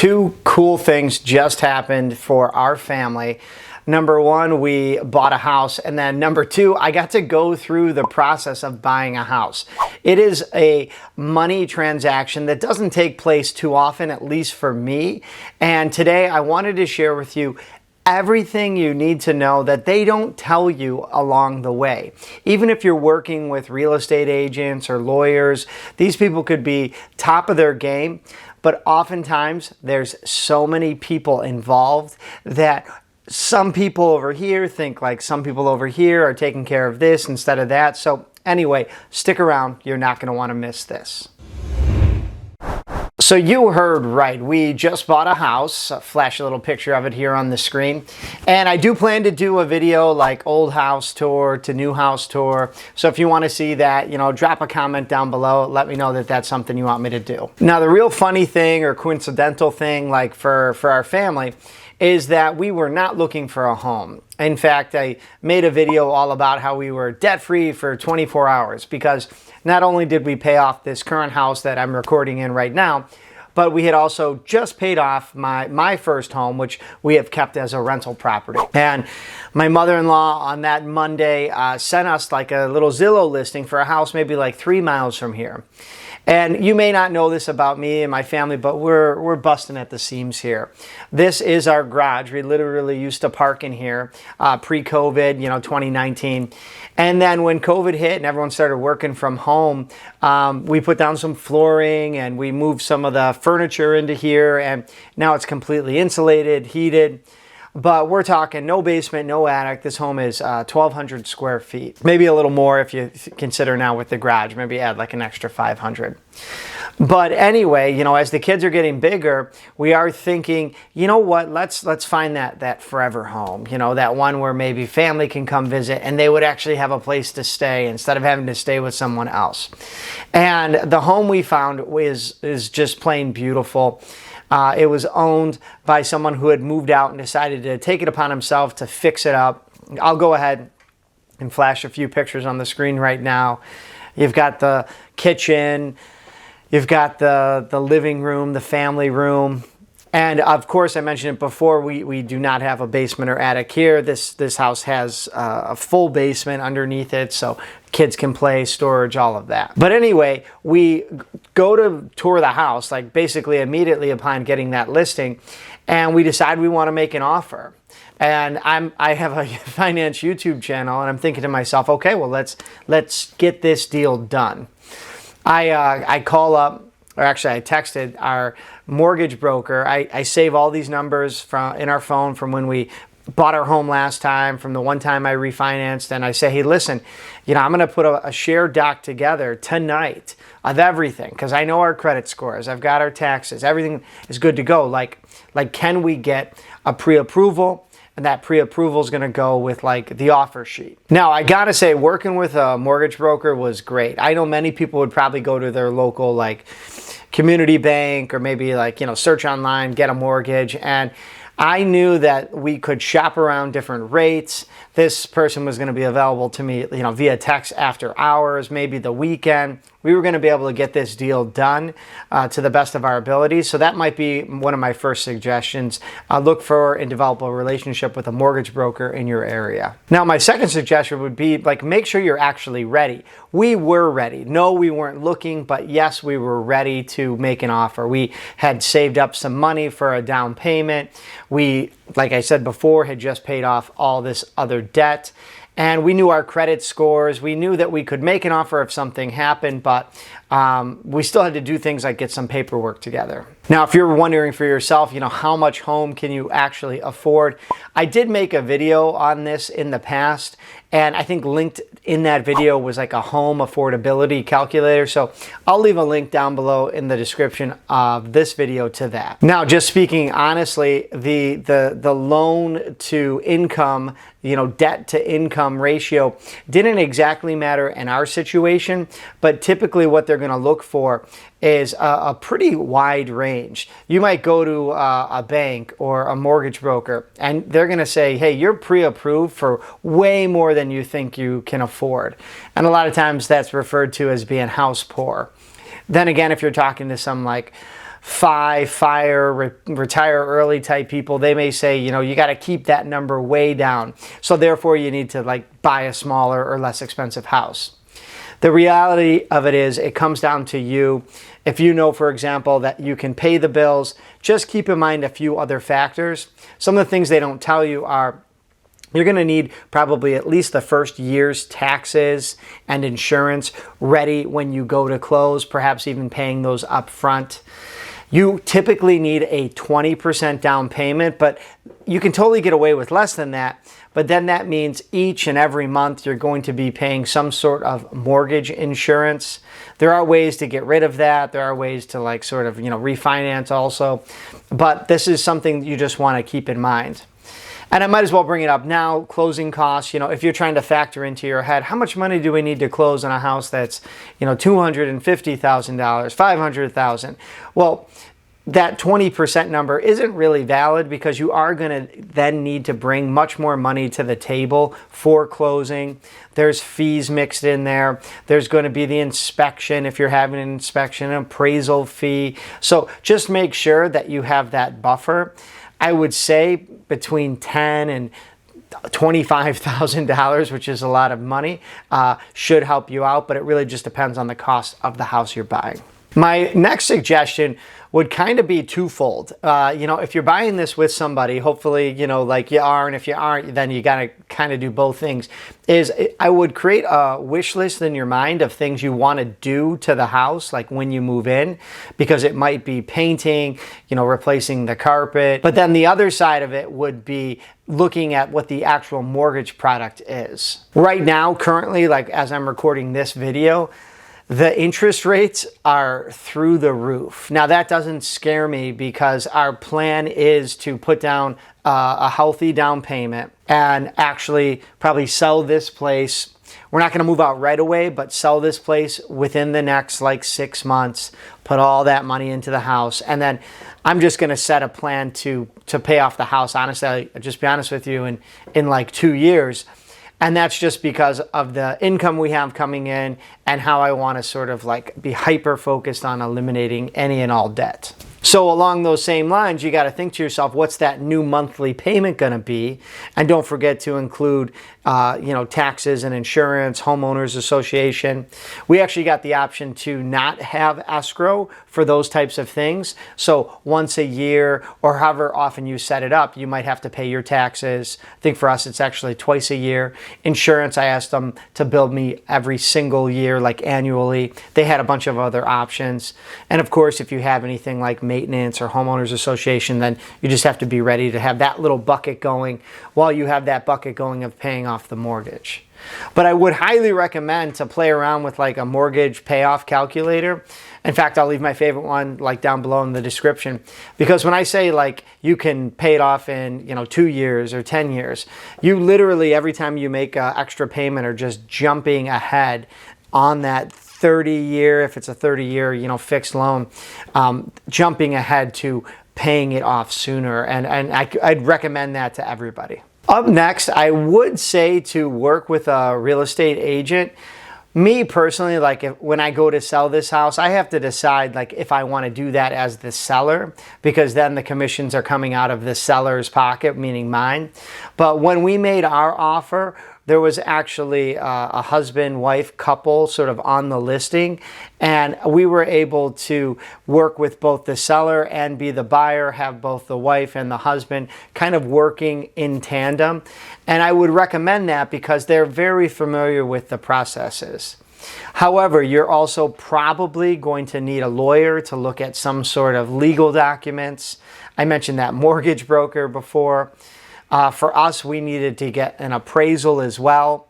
Two cool things just happened for our family. Number one, we bought a house, and then number two, I got to go through the process of buying a house. It is a money transaction that doesn't take place too often, at least for me. And today I wanted to share with you everything you need to know that they don't tell you along the way. Even if you're working with real estate agents or lawyers, these people could be top of their game, but oftentimes there's so many people involved that some people over here think like some people over here are taking care of this instead of that. So anyway, stick around. You're not going to want to miss this. So you heard right. We just bought a house. I'll flash a little picture of it here on the screen. And I do plan to do a video like old house tour to new house tour. So if you want to see that, drop a comment down below. Let me know that that's something you want me to do. Now, the real funny thing or coincidental thing like for our family is that we were not looking for a home. In fact, I made a video all about how we were debt-free for 24 hours because not only did we pay off this current house that I'm recording in right now, but we had also just paid off my first home, which we have kept as a rental property. And my mother-in-law on that Monday sent us like a little Zillow listing for a house maybe like 3 miles from here. And you may not know this about me and my family, but we're busting at the seams here. This is our garage. We literally used to park in here pre-COVID, 2019. And then when COVID hit and everyone started working from home, we put down some flooring and we moved some of the furniture into here. And now it's completely insulated, heated. But we're talking no basement, no attic. This home is 1,200 square feet. Maybe a little more if you consider now with the garage. Maybe add like an extra 500. But anyway, as the kids are getting bigger, we are thinking, you know what, let's find that forever home. That one where maybe family can come visit and they would actually have a place to stay instead of having to stay with someone else. And the home we found is just plain beautiful. It was owned by someone who had moved out and decided to take it upon himself to fix it up. I'll go ahead and flash a few pictures on the screen right now. You've got the kitchen, you've got the living room, the family room. And of course, I mentioned it before, we do not have a basement or attic here. This house has a full basement underneath it, so kids can play, storage, all of that. But anyway, we go to tour the house, like basically immediately upon getting that listing, and we decide we want to make an offer. And I have a finance YouTube channel, and I'm thinking to myself, okay, well, let's get this deal done. I call up, or actually I texted our mortgage broker. I save all these numbers in our phone from when we bought our home last time, from the one time I refinanced, and I say, hey, listen, I'm going to put a share doc together tonight of everything because I know our credit scores, I've got our taxes, everything is good to go. Like can we get a pre-approval? And that pre-approval is going to go with like the offer sheet. Now, I got to say, working with a mortgage broker was great. I know many people would probably go to their local like community bank or maybe like, search online, get a mortgage. And I knew that we could shop around different rates. This person was going to be available to me, via text after hours, maybe the weekend. We were going to be able to get this deal done to the best of our abilities. So that might be one of my first suggestions. Look for and develop a relationship with a mortgage broker in your area. Now, my second suggestion would be like, make sure you're actually ready. We were ready. No, we weren't looking, but yes, we were ready to make an offer. We had saved up some money for a down payment. We, like I said before, had just paid off all this other debt. And we knew our credit scores. We knew that we could make an offer if something happened, but we still had to do things like get some paperwork together. Now, if you're wondering for yourself, how much home can you actually afford? I did make a video on this in the past, and I think linked in that video was like a home affordability calculator. So I'll leave a link down below in the description of this video to that. Now, just speaking honestly, the loan to income, debt to income ratio didn't exactly matter in our situation, but typically what they're going to look for is a pretty wide range. You might go to a bank or a mortgage broker and they're going to say, hey, you're pre-approved for way more than you think you can afford. And a lot of times that's referred to as being house poor. Then again, if you're talking to some like retire early type people, they may say, you know, you got to keep that number way down. So therefore you need to like buy a smaller or less expensive house. The reality of it is it comes down to you. If you know, for example, that you can pay the bills, just keep in mind a few other factors. Some of the things they don't tell you are you're going to need probably at least the first year's taxes and insurance ready when you go to close, perhaps even paying those up front. You typically need a 20% down payment, but you can totally get away with less than that. But then that means each and every month you're going to be paying some sort of mortgage insurance. There are ways to get rid of that. There are ways to like sort of, you know, refinance also. But this is something you just want to keep in mind. And I might as well bring it up now, closing costs. You know, if you're trying to factor into your head, how much money do we need to close on a house that's, you know, $250,000, $500,000? Well, that 20% number isn't really valid because you are going to then need to bring much more money to the table for closing. There's fees mixed in there. There's going to be the inspection if you're having an inspection, an appraisal fee. So just make sure that you have that buffer. I would say between $10,000 and $25,000, which is a lot of money, should help you out, but it really just depends on the cost of the house you're buying. My next suggestion would kind of be twofold. You know, if you're buying this with somebody, hopefully, you know, like you are, and if you aren't, then you got to kind of do both things, is I would create a wish list in your mind of things you want to do to the house, like when you move in, because it might be painting, you know, replacing the carpet. But then the other side of it would be looking at what the actual mortgage product is. Right now, currently, like as I'm recording this video, the interest rates are through the roof. Now that doesn't scare me because our plan is to put down a healthy down payment and actually probably sell this place. We're not going to move out right away, but sell this place within the next like 6 months, put all that money into the house. And then I'm just going to set a plan to pay off the house. Honestly, I'll just be honest with you, in like 2 years. And that's just because of the income we have coming in and how I want to sort of like be hyper focused on eliminating any and all debt. So along those same lines, you got to think to yourself, what's that new monthly payment going to be? And don't forget to include, you know, taxes and insurance, homeowners association. We actually got the option to not have escrow for those types of things. So once a year or however often you set it up, you might have to pay your taxes. I think for us, it's actually twice a year. Insurance, I asked them to bill me every single year, like annually. They had a bunch of other options. And of course, if you have anything like maintenance or homeowners association, then you just have to be ready to have that little bucket going while you have that bucket going of paying off the mortgage. But I would highly recommend to play around with like a mortgage payoff calculator. In fact, I'll leave my favorite one like down below in the description, because when I say like you can pay it off in, you know, 2 years or 10 years, you literally every time you make an extra payment are just jumping ahead on that 30-year, if it's a 30-year, you know, fixed loan, jumping ahead to paying it off sooner. And I'd recommend that to everybody. Up next, I would say to work with a real estate agent. Me personally, like when I go to sell this house, I have to decide like if I want to do that as the seller, because then the commissions are coming out of the seller's pocket, meaning mine. But when we made our offer, there was actually a husband-wife couple sort of on the listing, and we were able to work with both the seller and be the buyer, have both the wife and the husband kind of working in tandem. And I would recommend that because they're very familiar with the processes. However, you're also probably going to need a lawyer to look at some sort of legal documents. I mentioned that mortgage broker before. For us, we needed to get an appraisal as well.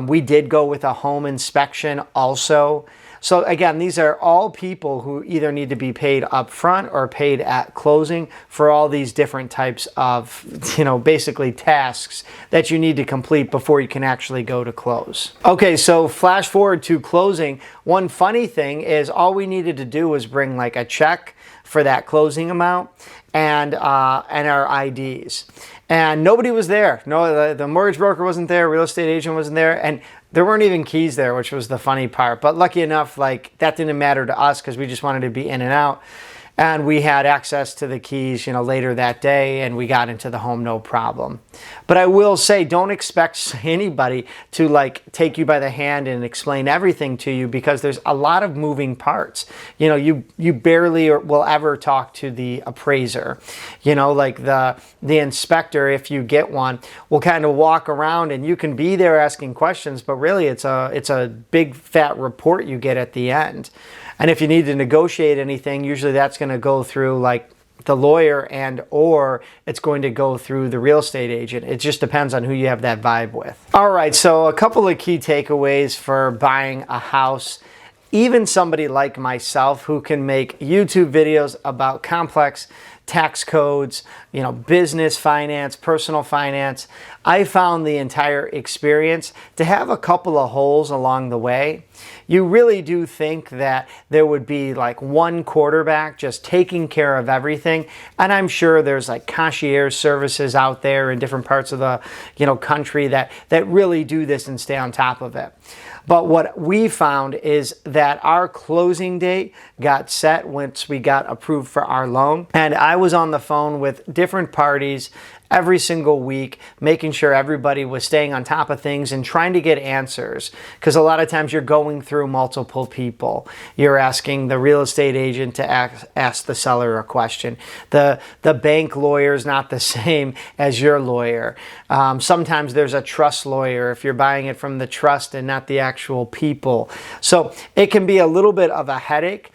We did go with a home inspection also. So again, these are all people who either need to be paid up front or paid at closing for all these different types of, you know, basically tasks that you need to complete before you can actually go to close. Okay, so flash forward to closing. One funny thing is all we needed to do was bring like a check for that closing amount and our IDs. And nobody was there. No, the mortgage broker wasn't there, real estate agent wasn't there, and there weren't even keys there, which was the funny part. But lucky enough, like that didn't matter to us because we just wanted to be in and out. And we had access to the keys, later that day, and we got into the home no problem. But I will say, don't expect anybody to take you by the hand and explain everything to you, because there's a lot of moving parts. You barely will ever talk to the appraiser. Like the inspector, if you get one, will kind of walk around and you can be there asking questions, but really it's a big fat report you get at the end. And if you need to negotiate anything, usually that's going to go through the lawyer or it's going to go through the real estate agent. It just depends on who you have that vibe with. All right, so a couple of key takeaways for buying a house. Even somebody like myself who can make YouTube videos about complex tax codes, business finance, personal finance, I found the entire experience to have a couple of holes along the way. You really do think that there would be one quarterback just taking care of everything. And I'm sure there's concierge services out there in different parts of the country that really do this and stay on top of it. But what we found is that our closing date got set once we got approved for our loan. And I was on the phone with different parties every single week, making sure everybody was staying on top of things and trying to get answers. Because a lot of times you're going through multiple people. You're asking the real estate agent to ask the seller a question. The bank lawyer is not the same as your lawyer. Sometimes there's a trust lawyer if you're buying it from the trust and not the actual people. So it can be a little bit of a headache.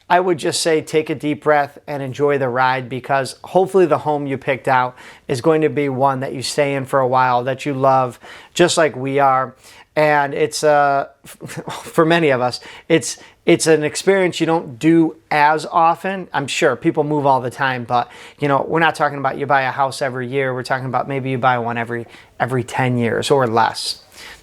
I would just say take a deep breath and enjoy the ride, because hopefully the home you picked out is going to be one that you stay in for a while, that you love, just like we are. And it's, for many of us, it's an experience you don't do as often. I'm sure people move all the time, but we're not talking about you buy a house every year. We're talking about maybe you buy one every 10 years or less.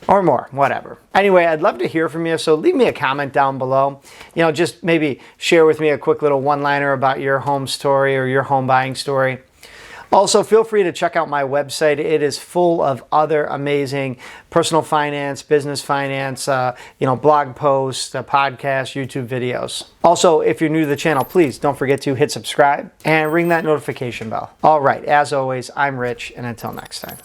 Or more, whatever. Anyway, I'd love to hear from you, so leave me a comment down below. Just maybe share with me a quick little one-liner about your home story or your home buying story. Also, feel free to check out my website. It is full of other amazing personal finance, business finance, blog posts, podcasts, YouTube videos. Also, if you're new to the channel, please don't forget to hit subscribe and ring that notification bell. All right, as always, I'm Rich, and until next time.